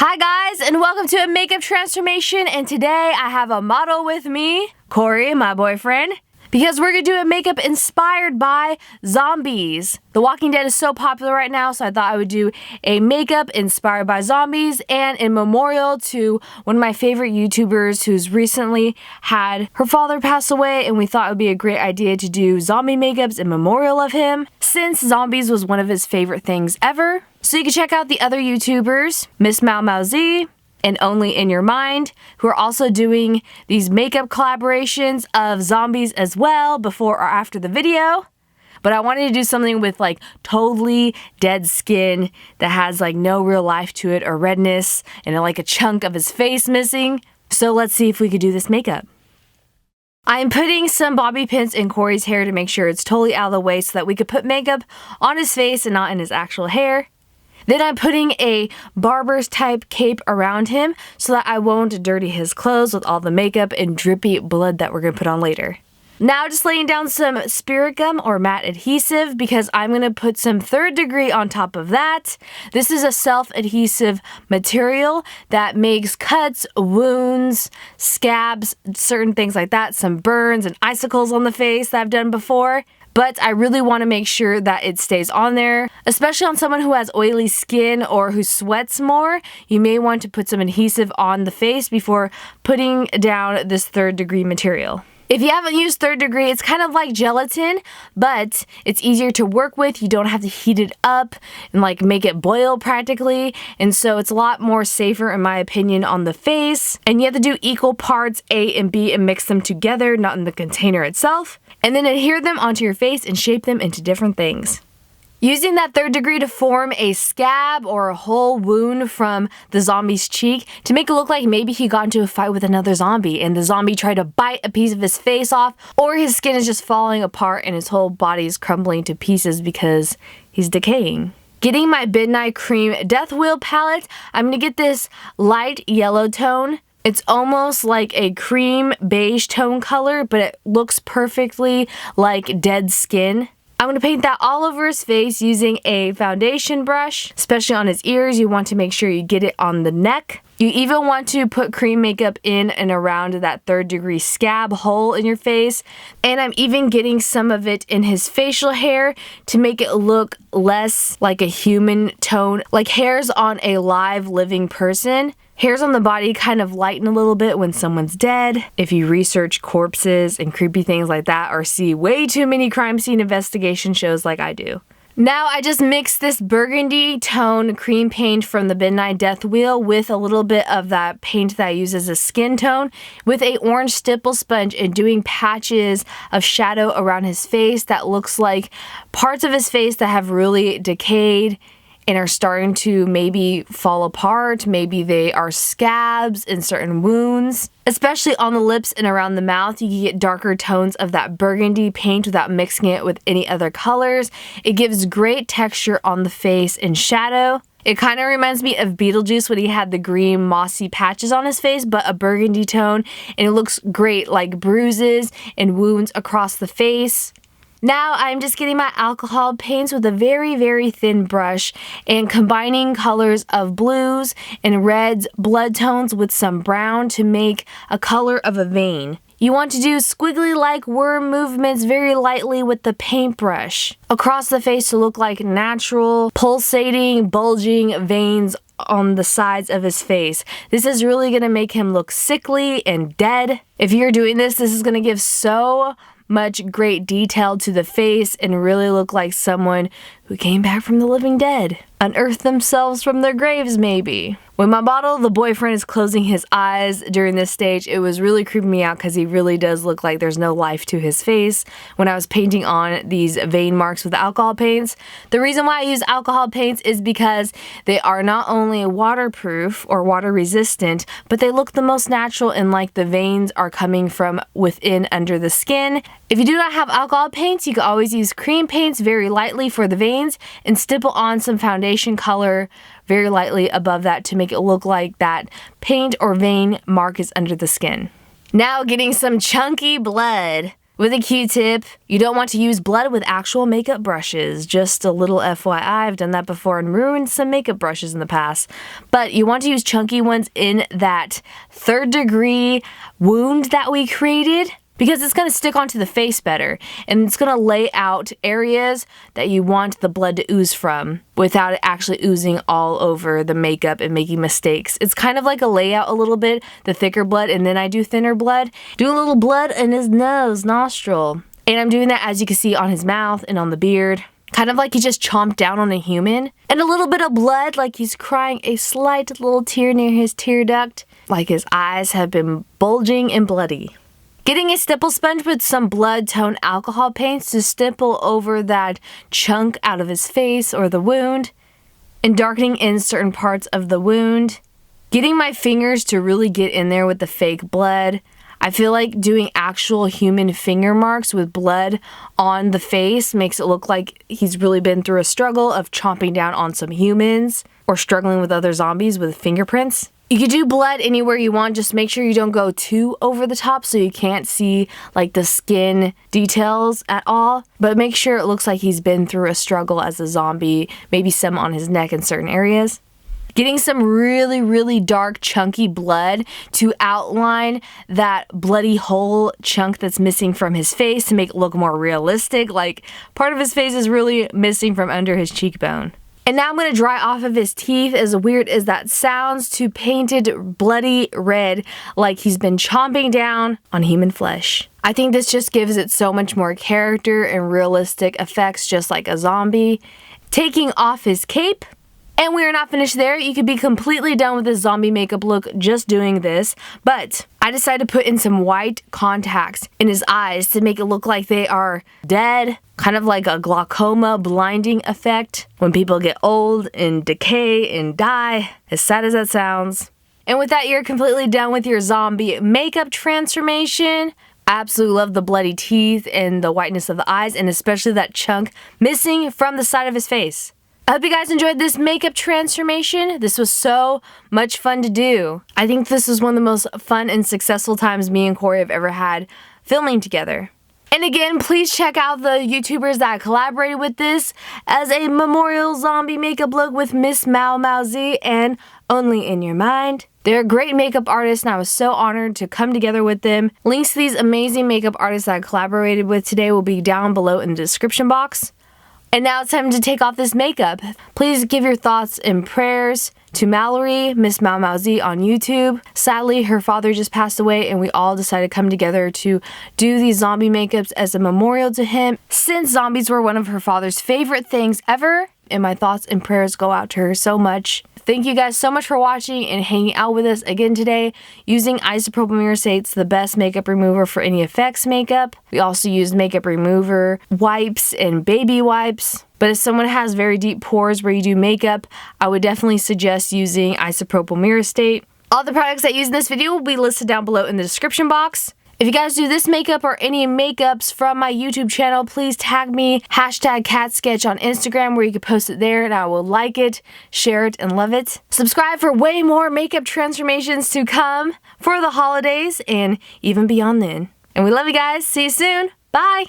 Hi guys, and welcome to a makeup transformation, and today I have a model with me, Corey, my boyfriend, because we're gonna do a makeup inspired by zombies. The Walking Dead is so popular right now, so I thought I would do a makeup inspired by zombies and in memorial to one of my favorite YouTubers who's recently had her father pass away, and we thought it would be a great idea to do zombie makeups in memorial of him, since zombies was one of his favorite things ever. So you can check out the other YouTubers, Miss Mau Mau Z and Only in Your Mind, who are also doing these makeup collaborations of zombies as well before or after the video. But I wanted to do something with like totally dead skin that has like no real life to it or redness and like a chunk of his face missing. So let's see if we could do this makeup. I'm putting some bobby pins in Corey's hair to make sure it's totally out of the way so that we could put makeup on his face and not in his actual hair. Then I'm putting a barber's type cape around him so that I won't dirty his clothes with all the makeup and drippy blood that we're going to put on later. Now just laying down some spirit gum or matte adhesive because I'm going to put some 3rd degree on top of that. This is a self-adhesive material that makes cuts, wounds, scabs, certain things like that, some burns and icicles on the face that I've done before. But I really want to make sure that it stays on there, especially on someone who has oily skin or who sweats more. You may want to put some adhesive on the face before putting down this 3rd degree material. If you haven't used 3rd degree, it's kind of like gelatin, but it's easier to work with. You don't have to heat it up and like make it boil practically. And so it's a lot more safer in my opinion on the face. And you have to do equal parts A and B and mix them together, not in the container itself. And then adhere them onto your face and shape them into different things. Using that 3rd degree to form a scab or a whole wound from the zombie's cheek to make it look like maybe he got into a fight with another zombie and the zombie tried to bite a piece of his face off, or his skin is just falling apart and his whole body is crumbling to pieces because he's decaying. Getting my Ben Nye Death Wheel palette, I'm going to get this light yellow tone. It's almost like a cream beige tone color, but it looks perfectly like dead skin. I'm going to paint that all over his face using a foundation brush, especially on his ears. You want to make sure you get it on the neck. You even want to put cream makeup in and around that 3rd degree scab hole in your face. And I'm even getting some of it in his facial hair to make it look less like a human tone, like hairs on a live living person. Hairs on the body kind of lighten a little bit when someone's dead. If you research corpses and creepy things like that or see way too many crime scene investigation shows like I do. Now I just mixed this burgundy tone cream paint from the Ben Nye Death Wheel with a little bit of that paint that I use as a skin tone with a orange stipple sponge and doing patches of shadow around his face that looks like parts of his face that have really decayed and are starting to maybe fall apart. Maybe they are scabs in certain wounds. Especially on the lips and around the mouth, you can get darker tones of that burgundy paint without mixing it with any other colors. It gives great texture on the face and shadow. It kind of reminds me of Beetlejuice when he had the green mossy patches on his face, but a burgundy tone, and it looks great like bruises and wounds across the face. Now I'm just getting my alcohol paints with a very, very thin brush and combining colors of blues and reds, blood tones with some brown to make a color of a vein. You want to do squiggly-like worm movements very lightly with the paintbrush across the face to look like natural, pulsating, bulging veins on the sides of his face. This is really going to make him look sickly and dead. If you're doing this is going to give so much great detail to the face and really look like someone who came back from the living dead. Unearthed themselves from their graves, maybe. When my model, the boyfriend, is closing his eyes during this stage, it was really creeping me out because he really does look like there's no life to his face when I was painting on these vein marks with alcohol paints. The reason why I use alcohol paints is because they are not only waterproof or water resistant, but they look the most natural and like the veins are coming from within under the skin. If you do not have alcohol paints, you can always use cream paints very lightly for the veins and stipple on some foundation color very lightly above that to make it look like that paint or vein mark is under the skin. Now getting some chunky blood with a Q-tip. You don't want to use blood with actual makeup brushes. Just a little FYI, I've done that before and ruined some makeup brushes in the past. But you want to use chunky ones in that 3rd degree wound that we created, because it's going to stick onto the face better, and it's going to lay out areas that you want the blood to ooze from without it actually oozing all over the makeup and making mistakes. It's kind of like a layout a little bit, the thicker blood, and then I do thinner blood. Do a little blood in his nose, nostril. And I'm doing that, as you can see, on his mouth and on the beard. Kind of like he just chomped down on a human. And a little bit of blood, like he's crying a slight little tear near his tear duct, like his eyes have been bulging and bloody. Getting a stipple sponge with some blood tone alcohol paints to stipple over that chunk out of his face or the wound, and darkening in certain parts of the wound. Getting my fingers to really get in there with the fake blood. I feel like doing actual human finger marks with blood on the face makes it look like he's really been through a struggle of chomping down on some humans or struggling with other zombies with fingerprints. You can do blood anywhere you want, just make sure you don't go too over the top so you can't see like the skin details at all. But make sure it looks like he's been through a struggle as a zombie, maybe some on his neck in certain areas. Getting some really, really dark, chunky blood to outline that bloody hole chunk that's missing from his face to make it look more realistic. Like part of his face is really missing from under his cheekbone. And now I'm going to dry off of his teeth, as weird as that sounds, to painted bloody red like he's been chomping down on human flesh. I think this just gives it so much more character and realistic effects, just like a zombie. Taking off his cape. And we are not finished there. You could be completely done with this zombie makeup look just doing this, but I decided to put in some white contacts in his eyes to make it look like they are dead, kind of like a glaucoma blinding effect when people get old and decay and die, as sad as that sounds. And with that, you're completely done with your zombie makeup transformation. I absolutely love the bloody teeth and the whiteness of the eyes, and especially that chunk missing from the side of his face. I hope you guys enjoyed this makeup transformation. This was so much fun to do. I think this is one of the most fun and successful times me and Corey have ever had filming together. And again, please check out the YouTubers that collaborated with this as a memorial zombie makeup look with Miss Mao Mao Z and Only in Your Mind. They're great makeup artists, and I was so honored to come together with them. Links to these amazing makeup artists that I collaborated with today will be down below in the description box. And now it's time to take off this makeup. Please give your thoughts and prayers to Mallory, Miss Mao Mao Z on YouTube. Sadly, her father just passed away, and we all decided to come together to do these zombie makeups as a memorial to him, since zombies were one of her father's favorite things ever. And my thoughts and prayers go out to her so much. Thank you guys so much for watching and hanging out with us again today. Using isopropyl muriate's the best makeup remover for any effects makeup. We also used makeup remover wipes and baby wipes. But if someone has very deep pores where you do makeup, I would definitely suggest using isopropyl muriate. All the products I use in this video will be listed down below in the description box. If you guys do this makeup or any makeups from my YouTube channel, please tag me, #katsketch on Instagram, where you can post it there and I will like it, share it, and love it. Subscribe for way more makeup transformations to come for the holidays and even beyond then. And we love you guys. See you soon. Bye.